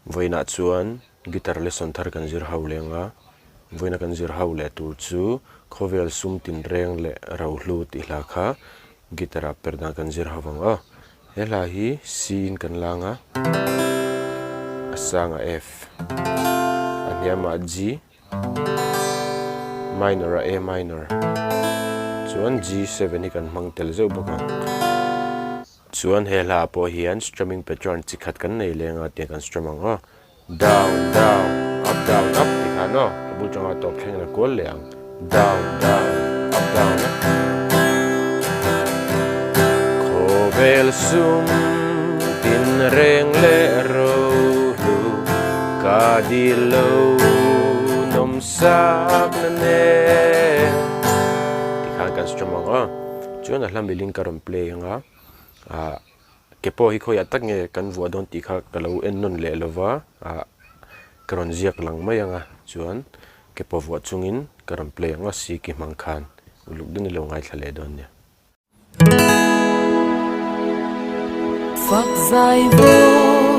voina chuan guitar lesson thar kan zir ho lenga voina kan zir ho le tur chu Khawvel sum tinreng le lunghlu ti hla kha gitara Perhdan kan zir hawanga hela hi C in kan langa asanga F aniama G minor a minor chuan G7 hi kan hmang tel zeu boka chuan hela po hian strumming pattern chi khat kan nei lenga te kan strum anga down down up ti kha no bu changa top thleng na kol leang down down up Khawvel sum tinreng le lunghlu kadilo nom sak na ne ti kha kan strum anga chuan a hlam biling karon play anga kepo hi khoi atak nge kan vua don ti kha kalo en non le lova karon ziak lang mai anga chuan kepo vua chungin karon play anga si ki mang khan uluk din lo ngai thale don ne phak zai bo